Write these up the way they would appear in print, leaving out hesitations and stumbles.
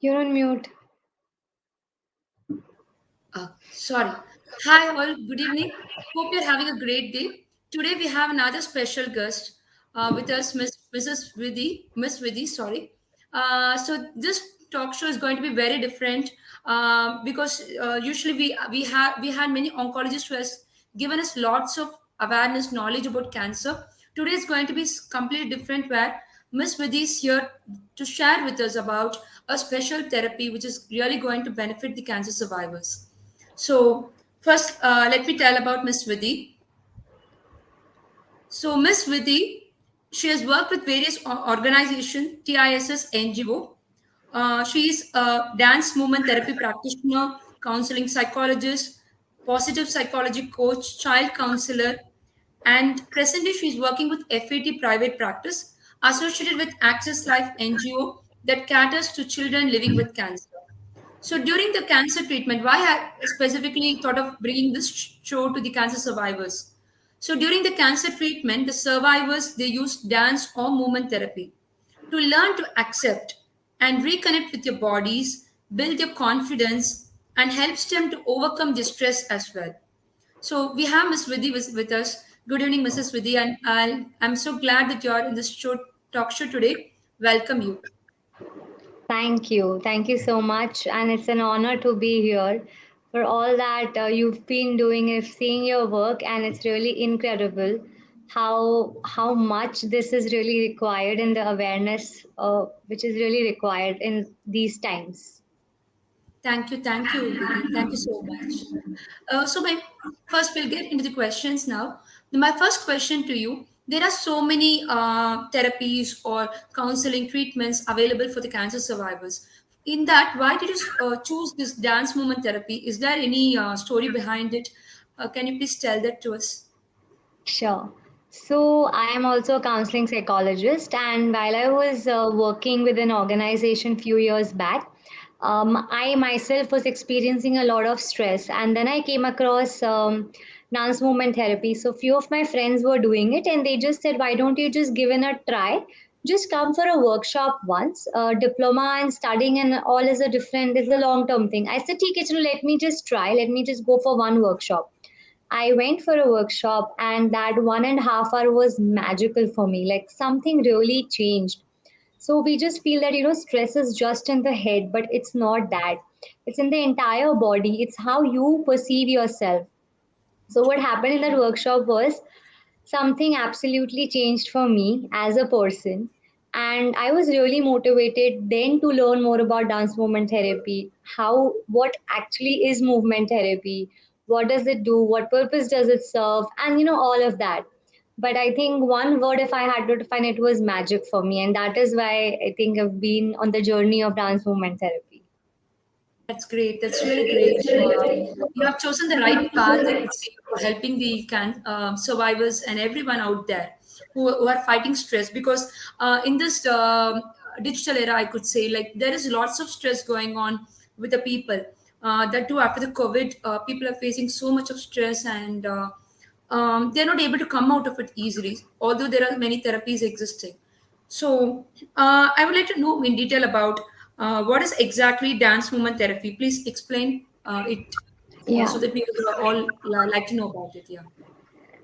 You're on mute. Sorry. Hi, all. Good evening. Hope you're having a great day. Today we have another special guest with us, Mrs. Vidhi, Miss Vidhi. Sorry. So this talk show is going to be very different because usually we had many oncologists who has given us lots of awareness, knowledge about cancer. Today is going to be completely different, where Miss Vidhi is here to share with us about a special therapy which is really going to benefit the cancer survivors. So first, let me tell about Miss Vidhi. So Miss Vidhi, she has worked with various organizations, TISS, NGO. She is a dance movement therapy practitioner, counseling psychologist, positive psychology coach, child counselor, and presently she is working with FAT private practice associated with Access Life NGO that caters to children living with cancer. So during the cancer treatment, why I specifically thought of bringing this show to the cancer survivors? So during the cancer treatment, the survivors they use dance or movement therapy to learn to accept and reconnect with your bodies, build your confidence, and helps them to overcome distress as well. So we have Ms. Vidhi with us. Good evening, Mrs. Vidhi, and I'm so glad that you are in this show talk show today. Welcome you. Thank you. Thank you so much. And it's an honor to be here for all that you've been doing, if seeing your work, and it's really incredible how much this is really required in the awareness which is really required in these times. Thank you, Vidhi. Thank you so much. So my first, we'll get into the questions now. My first question to you: there are so many therapies or counseling treatments available for the cancer survivors. In that, why did you choose this dance movement therapy? Is there any story behind it? Can you please tell that to us? Sure. So I am also a counseling psychologist, and while I was working with an organization few years back, I myself was experiencing a lot of stress, and then I came across dance movement therapy. So few of my friends were doing it, and they just said, "Why don't you just give it a try? Just come for a workshop once. Diploma and studying and all is a different, is a long term thing." I said, "ठीक है, चलो, let me just try. Let me just go for one workshop." I went for a workshop, and that 1.5 hour was magical for me. Like something really changed. So we just feel that, stress is just in the head, but it's not that. It's in the entire body. It's how you perceive yourself. So what happened in that workshop was something absolutely changed for me as a person. And I was really motivated then to learn more about dance movement therapy, how, what actually is movement therapy, what does it do, what purpose does it serve, and all of that. But I think one word, if I had to define it, was magic for me. And that is why I think I've been on the journey of dance movement therapy. That's great. That's really great. You have chosen the right path, I could say, for helping the survivors and everyone out there who are fighting stress. Because in this digital era, I could say, like there is lots of stress going on with the people. That too, after the COVID, people are facing so much of stress and they're not able to come out of it easily. Although there are many therapies existing. So, I would like to know in detail about what is exactly dance movement therapy. Please explain it Yeah. so that we would all like to know about it. Yeah.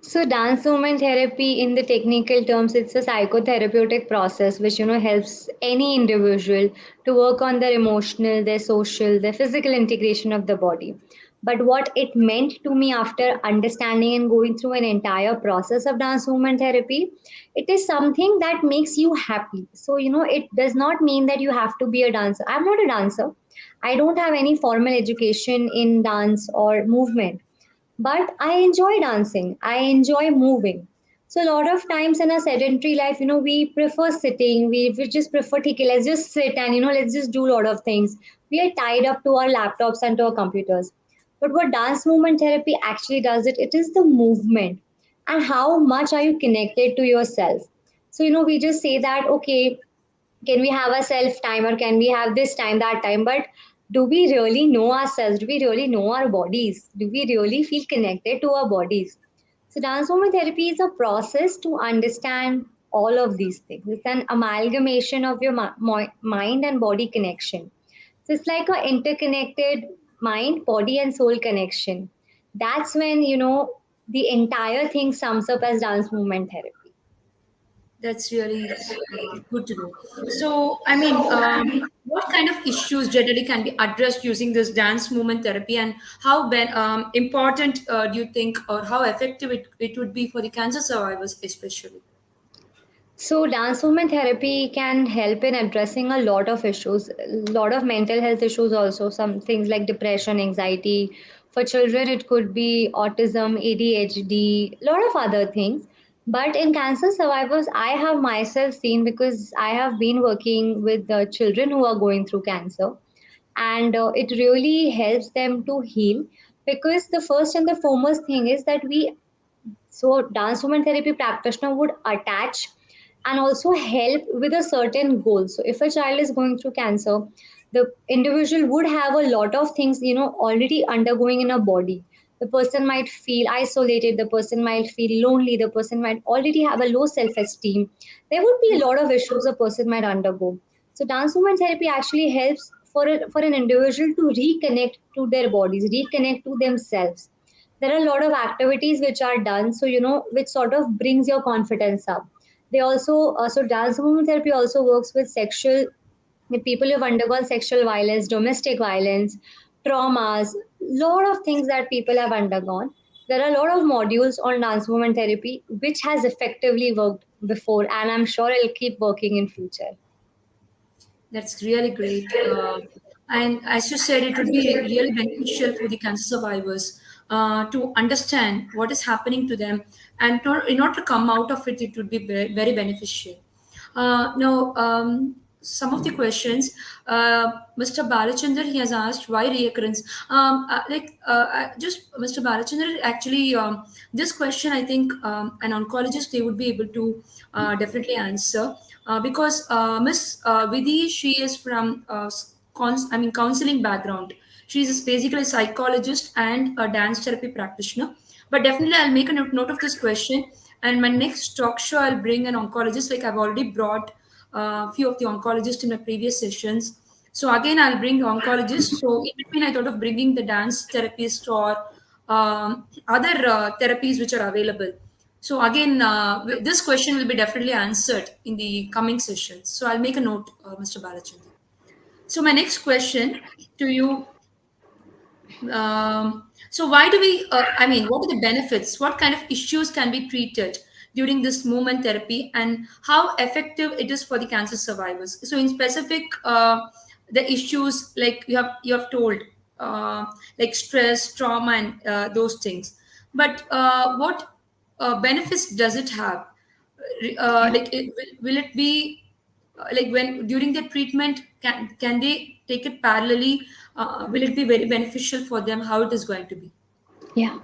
So dance movement therapy in the technical terms, it's a psychotherapeutic process which helps any individual to work on their emotional, their social, their physical integration of the body. But what it meant to me after understanding and going through an entire process of dance movement therapy, it is something that makes you happy. So it does not mean that you have to be a dancer. I'm not a dancer. I don't have any formal education in dance or movement, but I enjoy dancing. I enjoy moving. So a lot of times in a sedentary life, we prefer sitting. We just prefer, okay, let's just sit and let's just do a lot of things. We are tied up to our laptops and to our computers. But what dance movement therapy actually does, it is the movement and how much are you connected to yourself. So we just say that, okay, can we have a self time, or can we have this time, that time? But do we really know ourselves? Do we really know our bodies? Do we really feel connected to our bodies? So dance movement therapy is a process to understand all of these things. It's an amalgamation of your mind and body connection. So it's like a interconnected mind, body, and soul connection. That's when, the entire thing sums up as dance movement therapy. That's really good to know. So, I mean, what kind of issues generally can be addressed using this dance movement therapy, and how important do you think, or how effective it would be for the cancer survivors, especially? So, dance movement therapy can help in addressing a lot of issues, a lot of mental health issues, also, some things like depression, anxiety. For children, it could be autism, ADHD, a lot of other things. But in cancer survivors, I have myself seen, because I have been working with the children who are going through cancer, and it really helps them to heal. Because the first and the foremost thing is that dance movement therapy practitioner would attach and also help with a certain goal. So if a child is going through cancer, the individual would have a lot of things, already undergoing in a body. The person might feel isolated, the person might feel lonely, the person might already have a low self-esteem. There would be a lot of issues a person might undergo. So dance movement therapy actually helps for an individual to reconnect to their bodies, reconnect to themselves. There are a lot of activities which are done, so which sort of brings your confidence up. They also so dance movement therapy also works with people who've undergone sexual violence, domestic violence, traumas, lot of things that people have undergone. There are a lot of modules on dance movement therapy which has effectively worked before, and I'm sure it'll keep working in future. That's really great. And as you said, it would be really beneficial for the cancer survivors to understand what is happening to them, and in order to come out of it, it would be very beneficial. Now, some of the questions, Mr. Balachandra, he has asked why reoccurrence. Just Mr. Balachandra, actually, this question, I think an oncologist, they would be able to definitely answer, because Miss Vidhi, she is from counseling background. She's basically a psychologist and a dance therapy practitioner. But definitely, I'll make a note of this question. And my next talk show, I'll bring an oncologist. Like I've already brought a few of the oncologists in my previous sessions. So again, I'll bring oncologists. So in between, I thought of bringing the dance therapist or other therapies which are available. So again, this question will be definitely answered in the coming sessions. So I'll make a note, Mr. Balachandra. So my next question to you, so why do we, I mean, what are the benefits? What kind of issues can be treated during this movement therapy, and how effective it is for the cancer survivors? So in specific, the issues like you have told, like stress, trauma, and those things. But what benefits does it have? Like, will it be like when during the treatment, can they take it parallelly? Will it be very beneficial for them? How it is going to be? Yeah.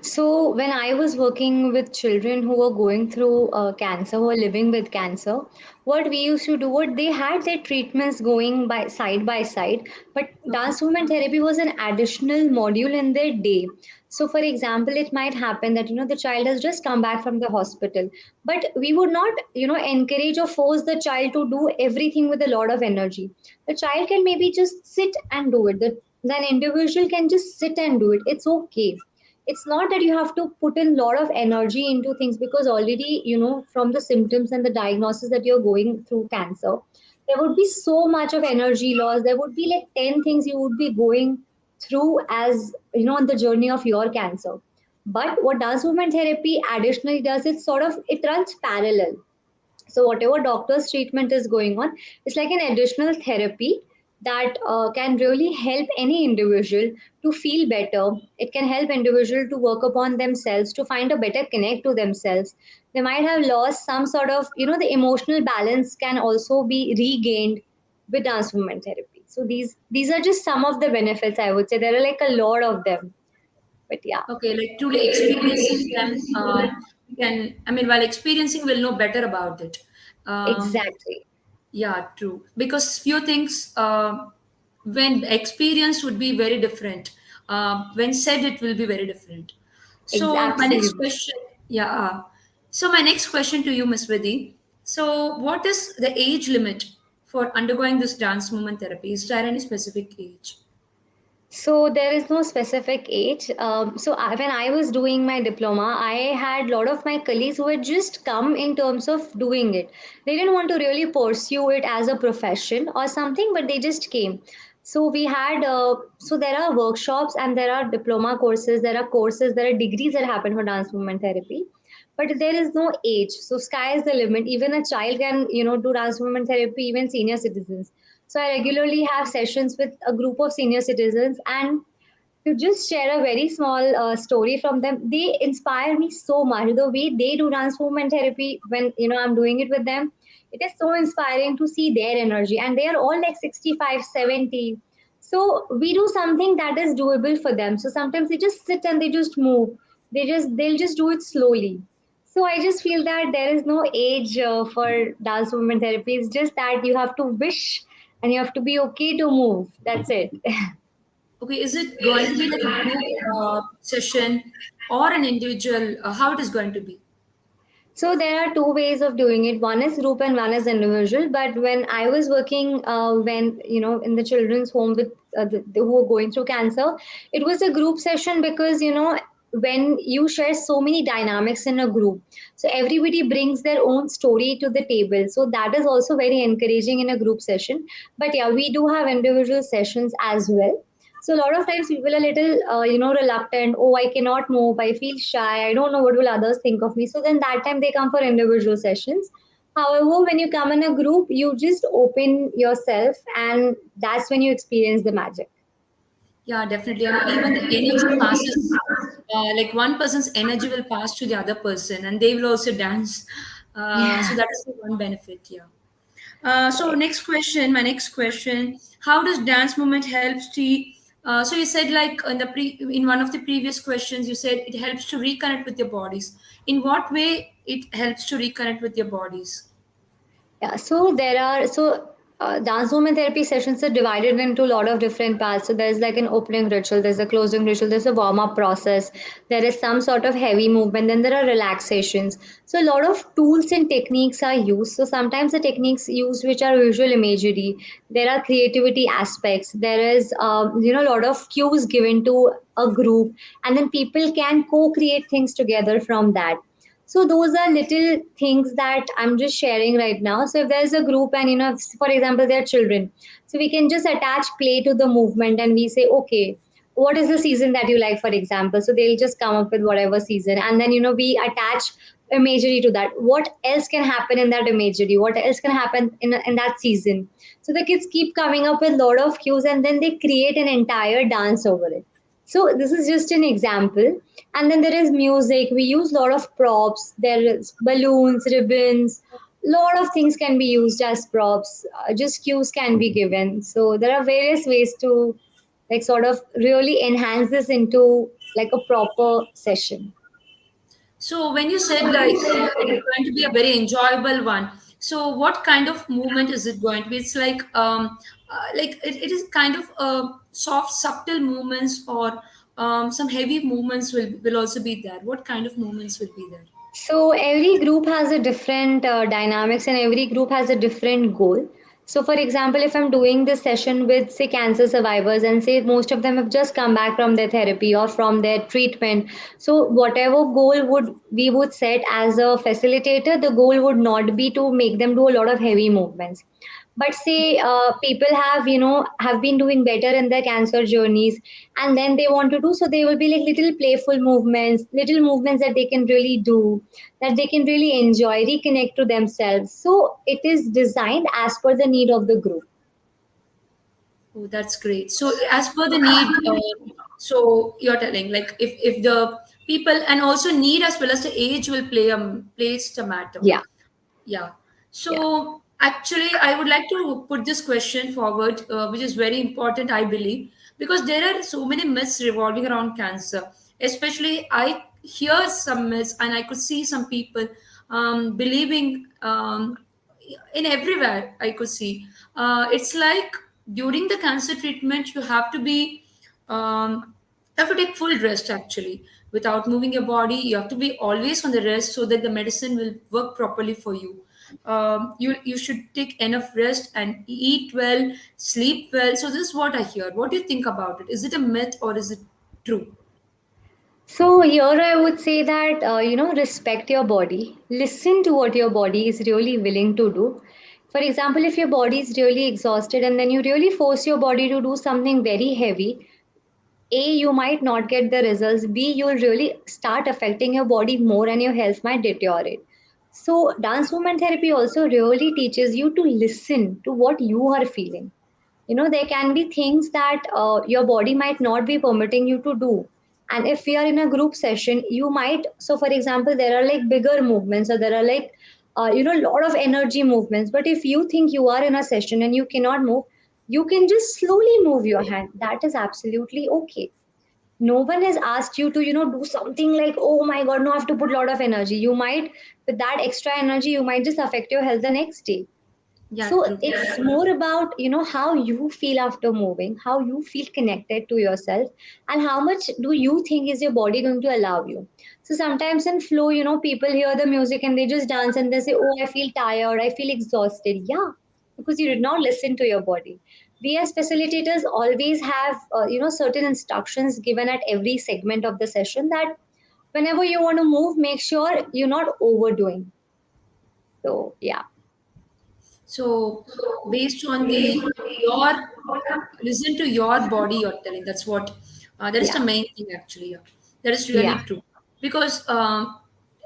So when I was working with children who were going through cancer, who were living with cancer, what we used to do, what they had their treatments going by side, but Okay. dance movement therapy was an additional module in their day. So, for example, it might happen that the child has just come back from the hospital, but we would not encourage or force the child to do everything with a lot of energy. The child can maybe just sit and do it. An individual can just sit and do it. It's okay. It's not that you have to put in a lot of energy into things, because already from the symptoms and the diagnosis that you're going through cancer, there would be so much of energy loss. There would be like 10 things you would be going through, as on the journey of your cancer. But what does movement therapy additionally does, it runs parallel. So whatever doctor's treatment is going on, it's like an additional therapy that can really help any individual to feel better. It can help individual to work upon themselves, to find a better connect to themselves. They might have lost some sort of, the emotional balance can also be regained with dance movement therapy. So these are just some of the benefits, I would say. There are like a lot of them, but yeah. Okay, like truly experiencing them, we can. I mean, while experiencing, we'll know better about it. Um, Exactly. yeah, true. Because few things, when experienced, would be very different. When said, it will be very different. So my next Absolutely. question, yeah. So my next question to you, Ms. Vidhi. So what is the age limit for undergoing this dance movement therapy? Is there any specific age? So there is no specific age. When I was doing my diploma, I had a lot of my colleagues who had just come in terms of doing it. They didn't want to really pursue it as a profession or something, but they just came. So we had, so there are workshops and there are diploma courses, there are courses, there are degrees that happen for dance movement therapy. But there is no age. So sky is the limit. Even a child can, do dance movement therapy, even senior citizens. So I regularly have sessions with a group of senior citizens, and to just share a very small story from them, they inspire me so much. The way they do dance movement therapy when I'm doing it with them, it is so inspiring to see their energy, and they are all like 65, 70. So we do something that is doable for them. So sometimes they just sit and they just move. They'll just do it slowly. So I just feel that there is no age for dance movement therapy. It's just that you have to wish and you have to be okay to move. That's it. Okay, is it going to be like a group session or an individual? How it is going to be? So there are two ways of doing it. One is group and one is individual. But when I was working, when in the children's home with who were going through cancer, it was a group session because when you share so many dynamics in a group, so everybody brings their own story to the table. So that is also very encouraging in a group session. But yeah, we do have individual sessions as well. So a lot of times people are a little, reluctant. Oh, I cannot move. I feel shy. I don't know what will others think of me. So then that time they come for individual sessions. However, when you come in a group, you just open yourself, and that's when you experience the magic. Yeah, definitely. And even the energy passes, like one person's energy will pass to the other person and they will also dance. So Yeah. that is the one benefit. Yeah. So Right. next question, my next question, how does dance movement helps to, so you said like in one of the previous questions, you said it helps to reconnect with your bodies. In what way it helps to reconnect with your bodies? Yeah, so dance movement therapy sessions are divided into a lot of different parts. So there's like an opening ritual, there's a closing ritual, there's a warm up process, there is some sort of heavy movement, then there are relaxations. So a lot of tools and techniques are used. So sometimes the techniques used which are visual imagery, there are creativity aspects, there is a lot of cues given to a group, and then people can co-create things together from that. So those are little things that I'm just sharing right now. So if there's a group and for example, they're children, so we can just attach play to the movement and we say, okay, what is the season that you like, for example? So they'll just come up with whatever season, and then we attach imagery to that. What else can happen in that imagery? What else can happen in that season? So the kids keep coming up with a lot of cues, and then they create an entire dance over it. So this is just an example. And then there is music. We use a lot of props. There is balloons, ribbons. Lot of things can be used as props. Just cues can be given. So there are various ways to like sort of really enhance this into like a proper session. So when you said like it is going to be a very enjoyable one, so what kind of movement is it going to be? It's like it is kind of soft, subtle movements, or some heavy movements will also be there. What kind of movements will be there? So every group has a different dynamics, and every group has a different goal. So for example, if I'm doing this session with say cancer survivors and say most of them have just come back from their therapy or from their treatment, so whatever goal would we would set as a facilitator, the goal would not be to make them do a lot of heavy movements. But say people have been doing better in their cancer journeys, and then they want to do, so they will be like little playful movements, little movements that they can really do, that they can really enjoy, reconnect to themselves. So it is designed as per the need of the group. Oh, that's great. So as per the need, so you're telling like if the people and also need as well as the age will plays the matter. Yeah, Yeah. yeah. So actually, I would like to put this question forward, which is very important, I believe, because there are so many myths revolving around cancer. Especially, I hear some myths and I could see some people believing in everywhere I could see. It's like during the cancer treatment, you have to take full rest actually without moving your body. You have to be always on the rest so that the medicine will work properly for you. you should take enough rest and eat well, sleep well. So this is what I hear. What do you think about it? Is it a myth or is it true? So here I would say that respect your body, listen to what your body is really willing to do. For example, if your body is really exhausted and then you really force your body to do something very heavy, A, you might not get the results. B, you'll really start affecting your body more and your health might deteriorate. So dance movement therapy also really teaches you to listen to what you are feeling. There can be things that your body might not be permitting you to do, and if we are in a group session you might, so for example there are like bigger movements or there are like a lot of energy movements, but if you think you are in a session and you cannot move, you can just slowly move your hand. That is absolutely okay. No one has asked you to do something like, oh my god, no, I have to put a lot of energy. You might, with that extra energy, you might just affect your health the next day. Yeah, So true. it's more about how you feel after moving, how you feel connected to yourself, and how much do you think is your body going to allow you. So sometimes in flow, people hear the music and they just dance and they say, oh, I feel tired, I feel exhausted. Yeah, because you did not listen to your body. We as facilitators always have certain instructions given at every segment of the session, that whenever you want to move, make sure you're not overdoing. So yeah. So based on the your listen to your body, you're telling. That's what that is the Yeah. main thing actually. Yeah. That is Yeah. really true. Because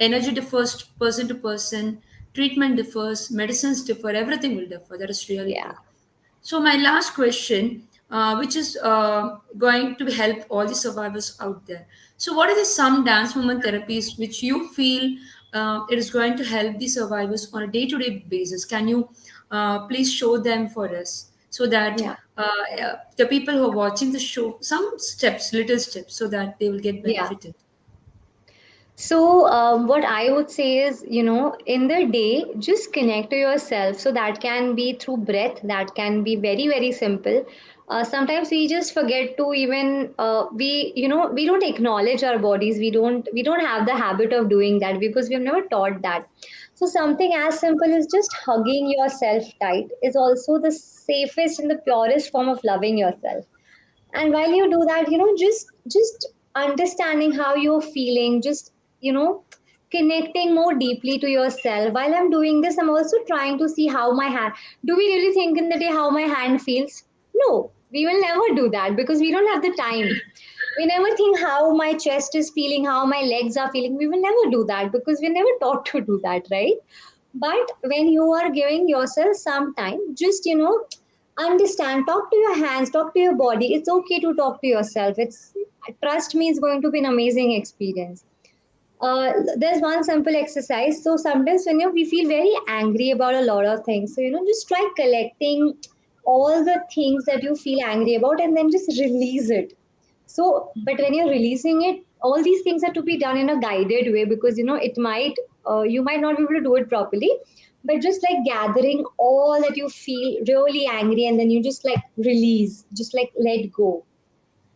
energy differs person to person, treatment differs, medicines differ, everything will differ. That is really Yeah. true. So my last question, which is going to help all the survivors out there. So what are the some dance movement therapies which you feel it is going to help the survivors on a day-to-day basis? Can you please show them for us so that Yeah. the people who are watching the show, some steps, little steps, so that they will get Yeah. benefited. So, what I would say is, in the day, just connect to yourself. So, that can be through breath, that can be very, very simple. Sometimes we just forget to even we don't acknowledge our bodies. We don't have the habit of doing that because we've never taught that. So something as simple as just hugging yourself tight is also the safest and the purest form of loving yourself. And while you do that, just understanding how you're feeling, just you know connecting more deeply to yourself. While I'm doing this, I'm also trying to see how my hand, do we really think in the day how my hand feels? No, we will never do that because we don't have the time. We never think how my chest is feeling, how my legs are feeling. We will never do that because we're never taught to do that, right? But when you are giving yourself some time, just understand, talk to your hands, talk to your body. It's okay to talk to yourself. It's, trust me, it's going to be an amazing experience. There's one simple exercise. So sometimes when we feel very angry about a lot of things, so just try collecting all the things that you feel angry about and then just release it. So, but when you're releasing it, all these things are to be done in a guided way because it might you might not be able to do it properly. But just like gathering all that you feel really angry and then you just like release, just like let go.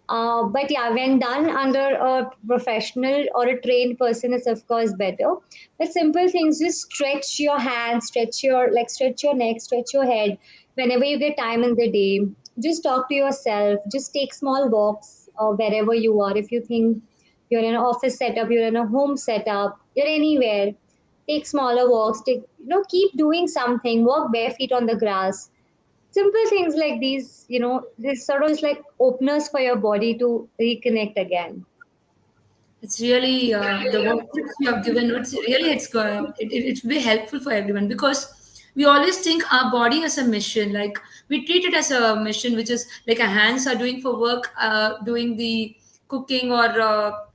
But yeah, when done under a professional or a trained person, it's of course better. But simple things, just stretch your hands, stretch your neck, stretch your head. Whenever you get time in the day, just talk to yourself. Just take small walks wherever you are. If you think you're in an office setup, you're in a home setup, you're anywhere. Take smaller walks. Keep doing something. Walk bare feet on the grass. Simple things like these, this sort of just like openers for your body to reconnect again. It's really the work tips you have given. It will be helpful for everyone because we always think our body has a mission. Like we treat it as a mission, which is like our hands are doing for work, doing the cooking or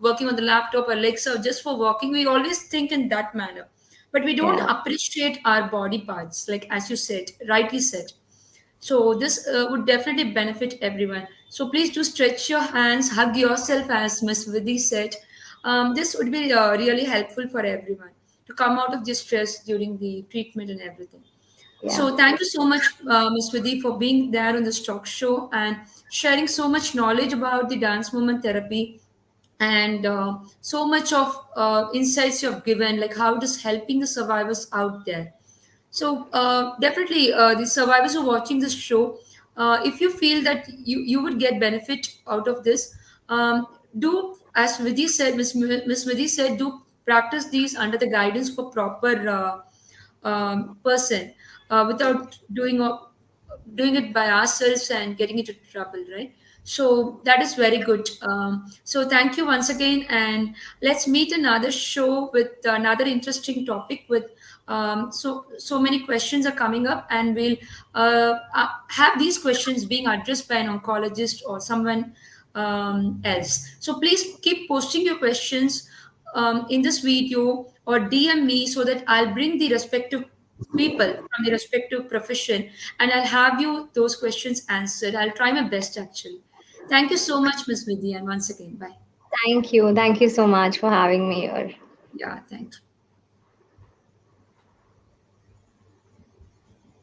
working on the laptop, or legs are just for walking. We always think in that manner, but we don't Yeah, appreciate our body parts. Like as you said, rightly said. So this would definitely benefit everyone. So please do stretch your hands, hug yourself, as Ms. Vidhi said. This would be really helpful for everyone to come out of this stress during the treatment and everything. yeah, So thank you so much, Ms. Vidhi, for being there on this talk show and sharing so much knowledge about the dance movement therapy and so much of insights you have given, like how it is helping the survivors out there. So definitely, the survivors who are watching this show, if you feel that you would get benefit out of this, do as Vidhi said, Miss Vidhi said, do practice these under the guidance of a proper person, without doing it by ourselves and getting into trouble, right? So that is very good. So thank you once again, and let's meet another show with another interesting topic. With so many questions are coming up, and we'll have these questions being addressed by an oncologist or someone else. So please keep posting your questions in this video or DM me so that I'll bring the respective people from the respective profession, and I'll have you those questions answered. I'll try my best actually. Thank you so much, Ms. Vidhi, and once again, bye. Thank you. Thank you so much for having me here. Yeah, thank you.